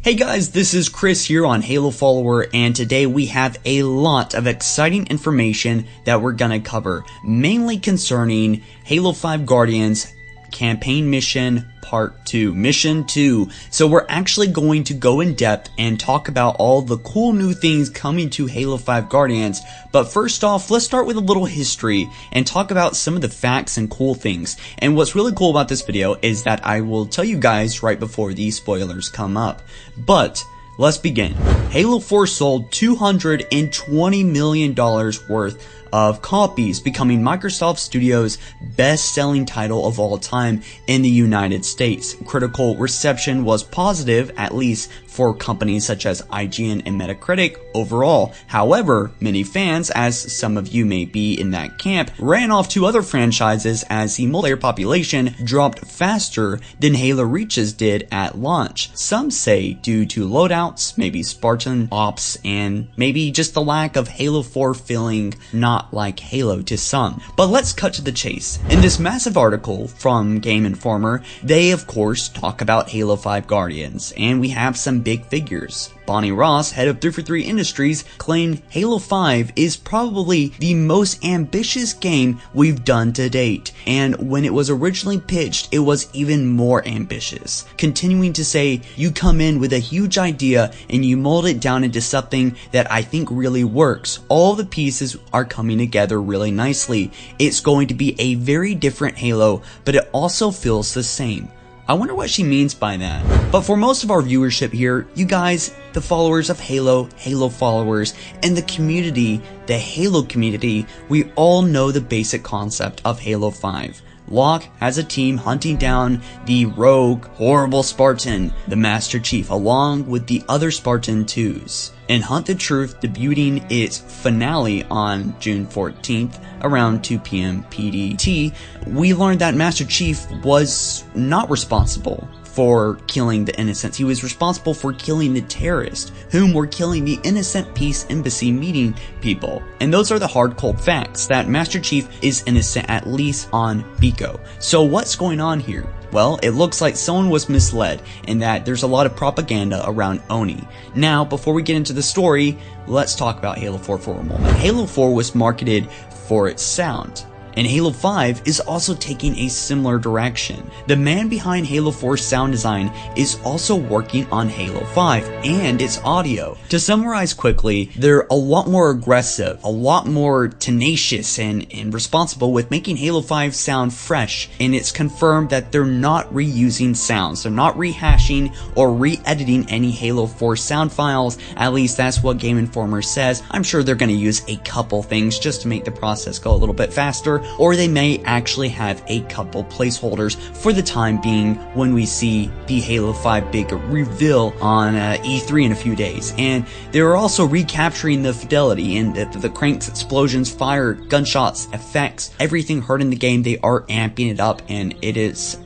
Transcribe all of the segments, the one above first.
Hey guys, this is Chris here on Halo Follower, and today we have a lot of exciting information that we're gonna cover, mainly concerning Halo 5 Guardians Campaign Mission Part 2, Mission 2. So we're actually going to go in depth and talk about all the cool new things coming to Halo 5 Guardians. But first off, let's start with a little history and talk about some of the facts and cool things. And what's really cool about this video is that I will tell you guys right before these spoilers come up. But let's begin. Halo 4 sold $220 million worth of copies, becoming Microsoft Studios' best-selling title of all time in the United States. Critical reception was positive, at least for companies such as IGN and Metacritic overall. However, many fans, as some of you may be in that camp, ran off to other franchises as the multiplayer population dropped faster than Halo Reach's did at launch. Some say due to loadouts, maybe Spartan ops, and maybe just the lack of Halo 4 feeling not like Halo to some. But let's cut to the chase. In this massive article from Game Informer, they of course talk about Halo 5 Guardians, and we have some big figures. Bonnie Ross, head of 343 Industries, claimed Halo 5 is probably the most ambitious game we've done to date, and when it was originally pitched, it was even more ambitious. Continuing to say, you come in with a huge idea and you mold it down into something that I think really works. All the pieces are coming together really nicely. It's going to be a very different Halo, but it also feels the same. I wonder what she means by that. But for most of our viewership here, you guys, the followers of Halo, Halo followers, and the community, the Halo community, we all know the basic concept of Halo 5. Locke has a team hunting down the rogue, horrible Spartan, the Master Chief, along with the other Spartan 2s. In Hunt the Truth, debuting its finale on June 14th, around 2 p.m. PDT, we learned that Master Chief was not responsible for killing the innocents. He was responsible for killing the terrorists, whom were killing the innocent Peace Embassy meeting people. And those are the hard cold facts, that Master Chief is innocent, at least on Biko. So what's going on here? Well, it looks like someone was misled, and that there's a lot of propaganda around Oni. Now, before we get into the story, let's talk about Halo 4 for a moment. Halo 4 was marketed for its sound, and Halo 5 is also taking a similar direction. The man behind Halo 4's sound design is also working on Halo 5 and its audio. To summarize quickly, they're a lot more aggressive, a lot more tenacious and responsible with making Halo 5 sound fresh, and it's confirmed that they're not reusing sounds. They're not rehashing or re-editing any Halo 4 sound files. At least that's what Game Informer says. I'm sure they're going to use a couple things just to make the process go a little bit faster, or they may actually have a couple placeholders for the time being when we see the Halo 5 big reveal on E3 in a few days. And they're also recapturing the fidelity and the cranks, explosions, fire, gunshots, effects, everything heard in the game. They are amping it up, and it is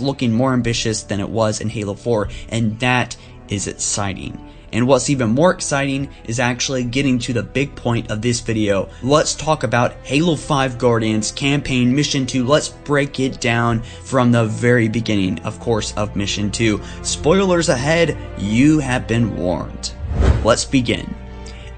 looking more ambitious than it was in Halo 4, and that is exciting. And what's even more exciting is actually getting to the big point of this video. Let's talk about Halo 5 Guardians Campaign Mission 2. Let's break it down from the very beginning, of course, of Mission 2. Spoilers ahead, you have been warned. Let's begin.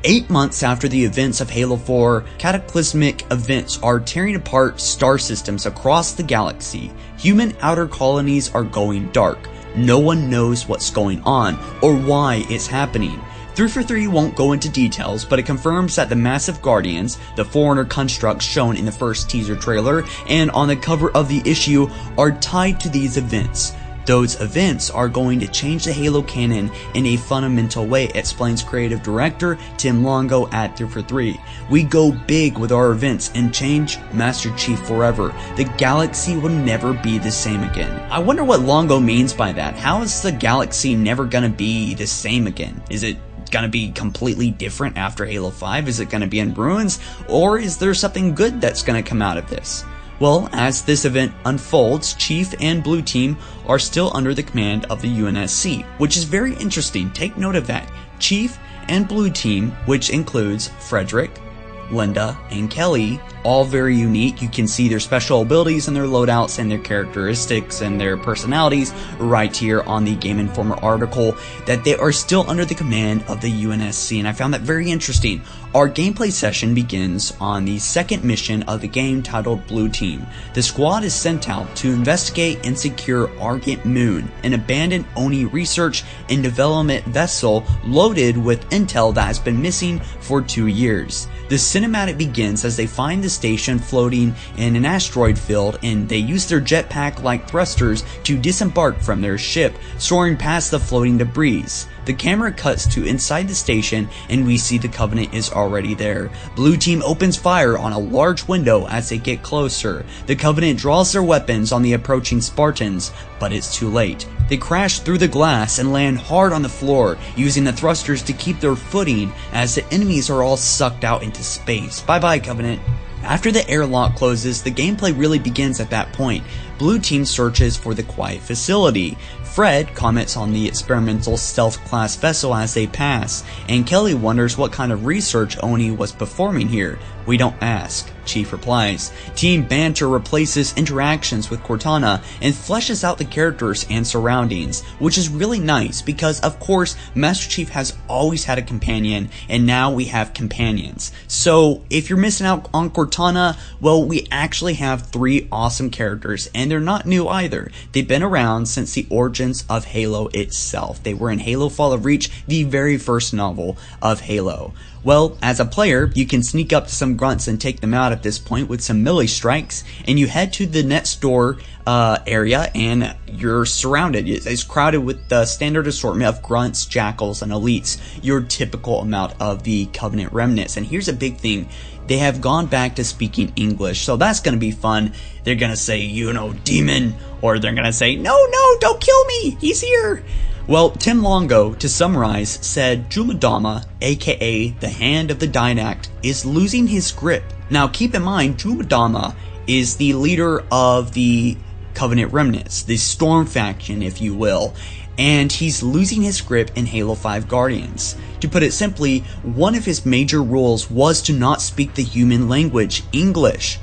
8 months after the events of Halo 4, cataclysmic events are tearing apart star systems across the galaxy. Human outer colonies are going dark. No one knows what's going on or why it's happening. 343 won't go into details, but it confirms that the massive Guardians, the Forerunner constructs shown in the first teaser trailer and on the cover of the issue, are tied to these events. Those events are going to change the Halo canon in a fundamental way, explains creative director Tim Longo at 343. We go big with our events and change Master Chief forever. The galaxy will never be the same again. I wonder what Longo means by that. How is the galaxy never gonna be the same again? Is it gonna be completely different after Halo 5? Is it gonna be in ruins? Or is there something good that's gonna come out of this? Well, as this event unfolds, Chief and Blue Team are still under the command of the UNSC, which is very interesting. Take note of that. Chief and Blue Team, which includes Frederick, Linda, and Kelly, all very unique. You can see their special abilities and their loadouts and their characteristics and their personalities right here on the Game Informer article, that they are still under the command of the UNSC, and I found that very interesting. Our gameplay session begins on the second mission of the game titled Blue Team. The squad is sent out to investigate and secure Argent Moon, an abandoned Oni research and development vessel loaded with intel that has been missing for 2 years. The cinematic begins as they find the station floating in an asteroid field, and they use their jetpack-like thrusters to disembark from their ship, soaring past the floating debris. The camera cuts to inside the station, and we see the Covenant is already there. Blue Team opens fire on a large window as they get closer. The Covenant draws their weapons on the approaching Spartans, but it's too late. They crash through the glass and land hard on the floor, using the thrusters to keep their footing as the enemies are all sucked out into space. Bye bye, Covenant. After the airlock closes, the gameplay really begins at that point. Blue Team searches for the quiet facility. Fred comments on the experimental stealth class vessel as they pass, and Kelly wonders what kind of research Oni was performing here. We don't ask, Chief replies. Team banter replaces interactions with Cortana and fleshes out the characters and surroundings, which is really nice because, of course, Master Chief has always had a companion, and now we have companions. So, if you're missing out on Cortana, well, we actually have 3 awesome characters, and they're not new either. They've been around since the origins of Halo itself. They were in Halo Fall of Reach, the very first novel of Halo. Well, as a player, you can sneak up to some grunts and take them out at this point with some melee strikes, and you head to the next door area, and you're surrounded. It's crowded with the standard assortment of grunts, jackals, and elites, your typical amount of the Covenant remnants. And here's a big thing. They have gone back to speaking English, so that's going to be fun. They're going to say, you know, demon, or they're going to say, no, don't kill me, he's here. Well, Tim Longo, to summarize, said Jumadama, aka the Hand of the Didact, is losing his grip. Now keep in mind, Jumadama is the leader of the Covenant Remnants, the Storm faction, if you will, and he's losing his grip in Halo 5 Guardians. To put it simply, one of his major rules was to not speak the human language, English,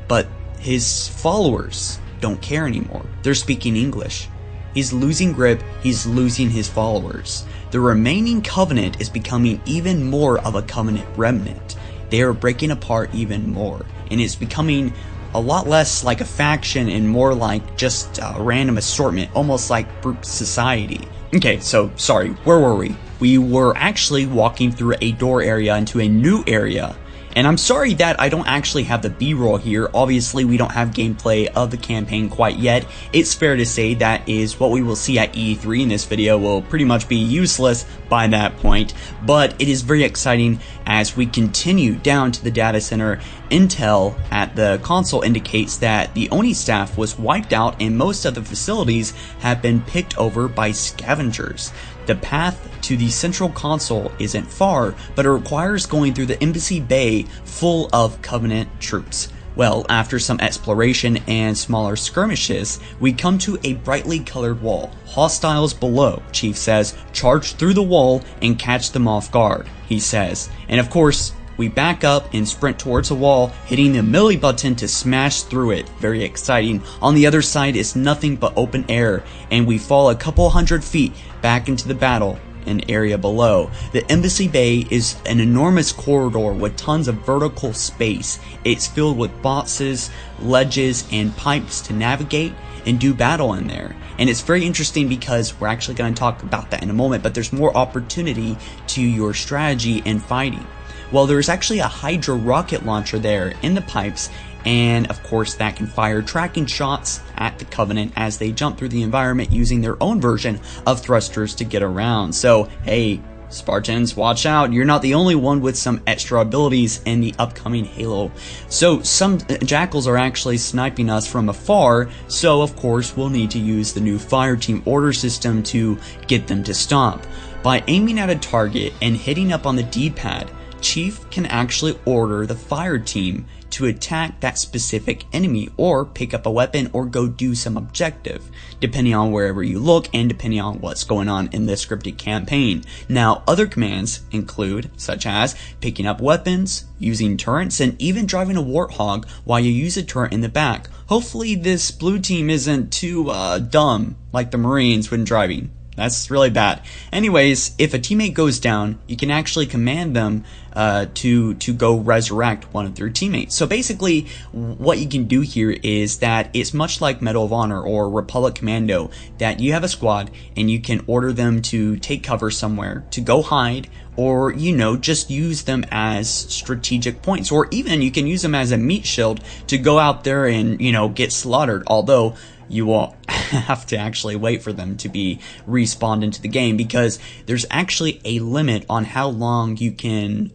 but his followers don't care anymore. They're speaking English. He's losing grip, he's losing his followers. The remaining Covenant is becoming even more of a Covenant remnant. They are breaking apart even more, and it's becoming a lot less like a faction and more like just a random assortment, almost like brute society. Okay, so sorry, where were we? We were actually walking through a door area into a new area. And I'm sorry that I don't actually have the B-roll here. Obviously, we don't have gameplay of the campaign quite yet. It's fair to say that is what we will see at E3, and this video will pretty much be useless by that point. But it is very exciting as we continue down to the data center. Intel at the console indicates that the Oni staff was wiped out and most of the facilities have been picked over by scavengers. The path to the central console isn't far, but it requires going through the embassy bay full of Covenant troops. Well, after some exploration and smaller skirmishes, we come to a brightly colored wall. Hostiles below, Chief says. Charge through the wall and catch them off guard, he says. And of course, we back up and sprint towards the wall, hitting the melee button to smash through it. Very exciting. On the other side is nothing but open air, and we fall a couple hundred feet back into the battle and area below. The embassy bay is an enormous corridor with tons of vertical space. It's filled with boxes, ledges, and pipes to navigate and do battle in there. And it's very interesting because we're actually going to talk about that in a moment, but there's more opportunity to your strategy and fighting. Well, there's actually a Hydra rocket launcher there in the pipes, and of course that can fire tracking shots at the Covenant as they jump through the environment using their own version of thrusters to get around. So, hey, Spartans, watch out, you're not the only one with some extra abilities in the upcoming Halo. So, some jackals are actually sniping us from afar, so of course we'll need to use the new fire team order system to get them to stop. By aiming at a target and hitting up on the D-pad, Chief can actually order the fire team to attack that specific enemy, or pick up a weapon, or go do some objective, depending on wherever you look and depending on what's going on in this scripted campaign. Now, other commands include, such as picking up weapons, using turrets, and even driving a warthog while you use a turret in the back. Hopefully this blue team isn't too dumb like the Marines when driving. That's really bad. Anyways, if a teammate goes down, you can actually command them to go resurrect one of their teammates. So basically, what you can do here is that it's much like Medal of Honor or Republic Commando, that you have a squad and you can order them to take cover somewhere, to go hide, or, you know, just use them as strategic points. Or even you can use them as a meat shield to go out there and, you know, get slaughtered. Although you won't have to actually wait for them to be respawned into the game, because there's actually a limit on how long you can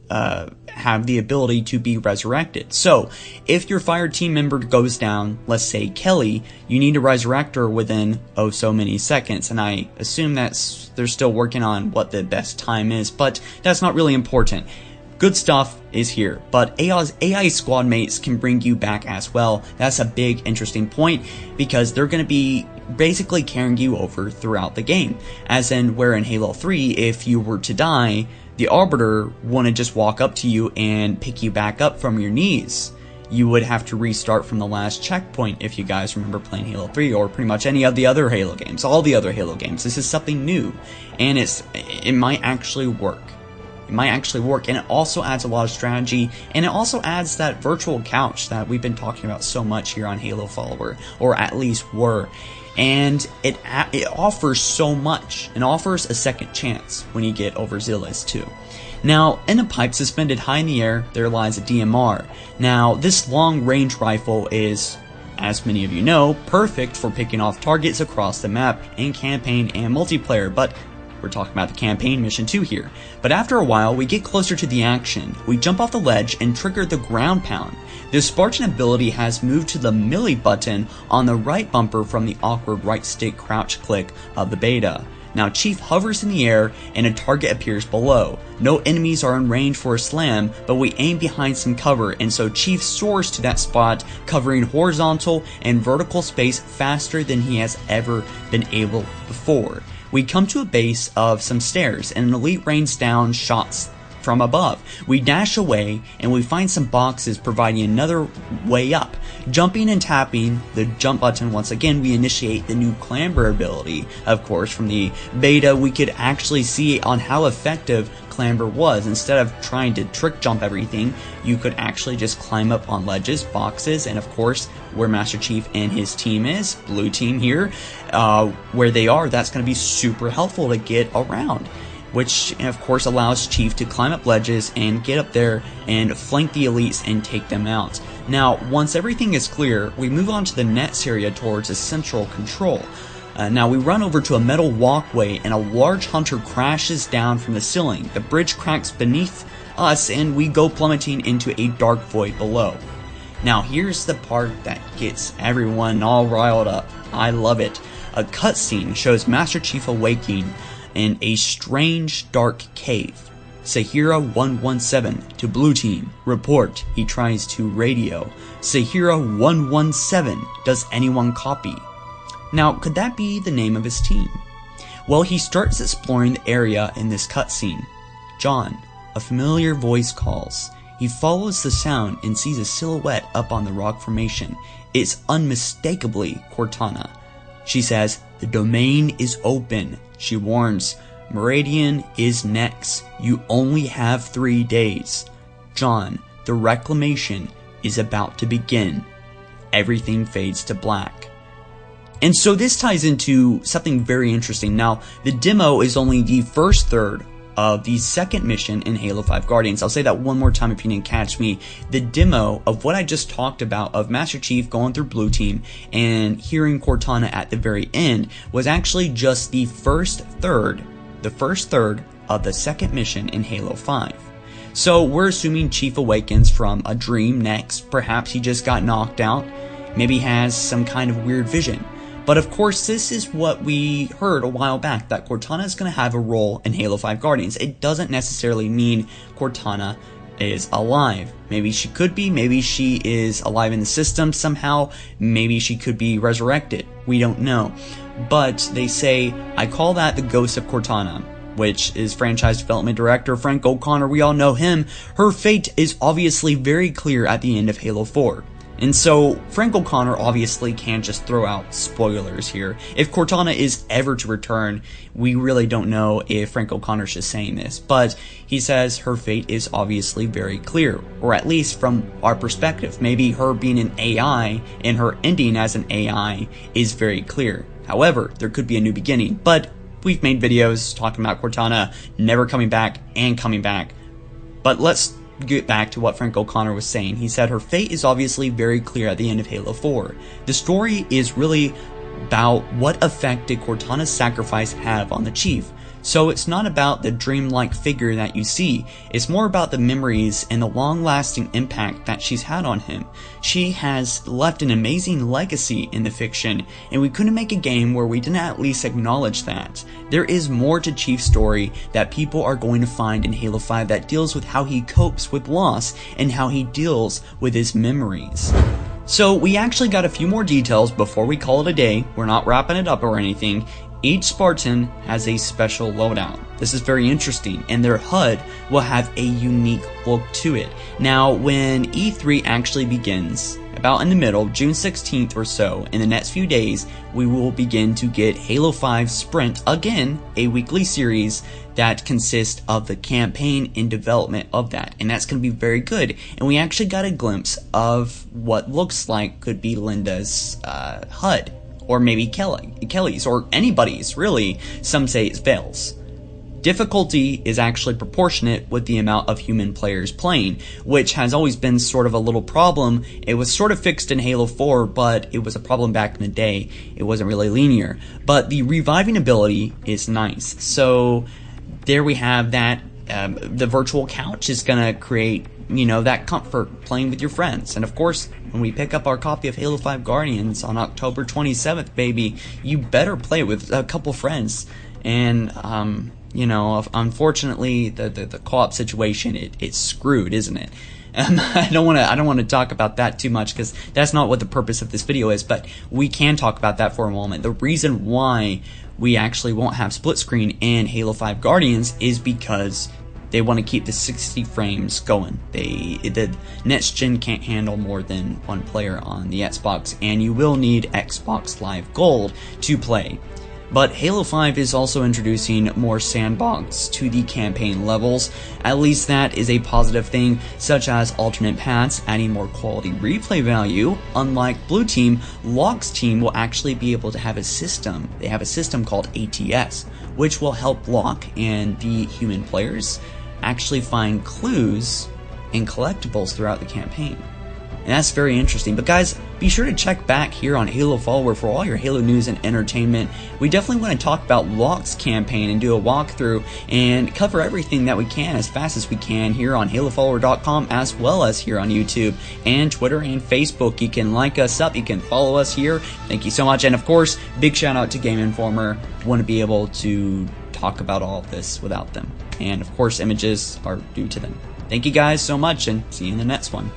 have the ability to be resurrected. So if your fire team member goes down, let's say Kelly, you need to resurrect her within oh so many seconds, and I assume they're still working on what the best time is, but that's not really important. Good stuff is here, but AI squad mates can bring you back as well. That's a big interesting point, because they're going to be basically carrying you over throughout the game. As in, where in Halo 3, if you were to die, the Arbiter wouldn't just walk up to you and pick you back up from your knees. You would have to restart from the last checkpoint, if you guys remember playing Halo 3, or pretty much any of the other Halo games, all the other Halo games. This is something new, and it might actually work. It might actually work, and it also adds a lot of strategy, and it also adds that virtual couch that we've been talking about so much here on Halo Follower, or at least were. And it offers so much. It offers a second chance when you get overzealous too. Now, in a pipe suspended high in the air, there lies a DMR. Now, this long-range rifle is, as many of you know, perfect for picking off targets across the map in campaign and multiplayer, but we're talking about the campaign mission 2 here. But after a while, we get closer to the action. We jump off the ledge and trigger the ground pound. This Spartan ability has moved to the melee button on the right bumper from the awkward right stick crouch click of the beta. Now Chief hovers in the air and a target appears below. No enemies are in range for a slam, but we aim behind some cover, and so Chief soars to that spot, covering horizontal and vertical space faster than he has ever been able before. We come to a base of some stairs, and an elite rains down shots from above. We dash away, and we find some boxes providing another way up. Jumping and tapping the jump button once again, we initiate the new clamber ability. Of course, from the beta, we could actually see on how effective clamber was. Instead of trying to trick jump everything, you could actually just climb up on ledges, boxes, and of course, where Master Chief and his team is, blue team here, where they are, that's going to be super helpful to get around, which of course allows Chief to climb up ledges and get up there and flank the elites and take them out. Now, once everything is clear, we move on to the next area towards a central control. Now we run over to a metal walkway, and a large hunter crashes down from the ceiling. The bridge cracks beneath us, and we go plummeting into a dark void below. Now here's the part that gets everyone all riled up. I love it. A cutscene shows Master Chief awaking in a strange dark cave. Sahira 117 to blue team. Report. He tries to radio. Sahira 117. Does anyone copy? Now, could that be the name of his team? Well, he starts exploring the area in this cutscene. John, a familiar voice calls. He follows the sound and sees a silhouette up on the rock formation. It's unmistakably Cortana. She says, "The domain is open." She warns, "Meridian is next. You only have 3 days." John, the reclamation is about to begin. Everything fades to black. And so this ties into something very interesting. Now, the demo is only the first third of the second mission in Halo 5 Guardians. I'll say that one more time if you didn't catch me. The demo of what I just talked about, of Master Chief going through blue team and hearing Cortana at the very end, was actually just the first third of the second mission in Halo 5. So we're assuming Chief awakens from a dream next. Perhaps he just got knocked out. Maybe has some kind of weird vision. But of course, this is what we heard a while back, that Cortana is going to have a role in Halo 5 Guardians. It doesn't necessarily mean Cortana is alive. Maybe she could be, maybe she is alive in the system somehow, maybe she could be resurrected. We don't know. But they say, I call that the ghost of Cortana, which is franchise development director Frank O'Connor. We all know him. Her fate is obviously very clear at the end of Halo 4. And so, Frank O'Connor obviously can't just throw out spoilers here. If Cortana is ever to return, we really don't know if Frank O'Connor's just saying this. But he says her fate is obviously very clear. Or at least from our perspective. Maybe her being an AI and her ending as an AI is very clear. However, there could be a new beginning. But we've made videos talking about Cortana never coming back and coming back. But let's get back to what Frank O'Connor was saying. He said her fate is obviously very clear at the end of Halo 4. The story is really about what effect did Cortana's sacrifice have on the Chief. So it's not about the dreamlike figure that you see, it's more about the memories and the long-lasting impact that she's had on him. She has left an amazing legacy in the fiction, and we couldn't make a game where we didn't at least acknowledge that. There is more to Chief's story that people are going to find in Halo 5 that deals with how he copes with loss and how he deals with his memories. So we actually got a few more details before we call it a day. We're not wrapping it up or anything. Each Spartan has a special loadout. This is very interesting, and their HUD will have a unique look to it. Now, when E3 actually begins, about in the middle, June 16th or so, in the next few days, we will begin to get Halo 5 Sprint, again, a weekly series that consists of the campaign and development of that, and that's going to be very good. And we actually got a glimpse of what looks like could be Linda's HUD. Or maybe Kelly's, or anybody's, really. Some say it's Vale's. Difficulty is actually proportionate with the amount of human players playing, which has always been sort of a little problem. It was sort of fixed in Halo 4, but it was a problem back in the day. It wasn't really linear. But the reviving ability is nice. So there we have that. The virtual couch is going to create, you know, that comfort playing with your friends. And of course, when we pick up our copy of Halo 5 Guardians on October 27th, baby, you better play with a couple friends. And, you know, unfortunately, the co-op situation, it's screwed, isn't it? I don't want to talk about that too much because that's not what the purpose of this video is, but we can talk about that for a moment. The reason why we actually won't have split screen in Halo 5 Guardians is because they want to keep the 60 frames going. The next gen can't handle more than one player on the Xbox, and you will need Xbox Live Gold to play. But Halo 5 is also introducing more sandbox to the campaign levels. At least that is a positive thing, such as alternate paths, adding more quality replay value. Unlike Blue Team, Locke's team will actually be able to have a system. They have a system called ATS, which will help Locke and the human players actually find clues and collectibles throughout the campaign. And that's very interesting. But guys, be sure to check back here on Halo Follower for all your Halo news and entertainment. We definitely want to talk about Locke's campaign and do a walkthrough and cover everything that we can as fast as we can here on HaloFollower.com, as well as here on YouTube and Twitter and Facebook. You can like us up, you can follow us here. Thank you so much. And of course, big shout out to Game Informer. Want to be able to talk about all of this without them. And of course, images are due to them. Thank you guys so much, and see you in the next one.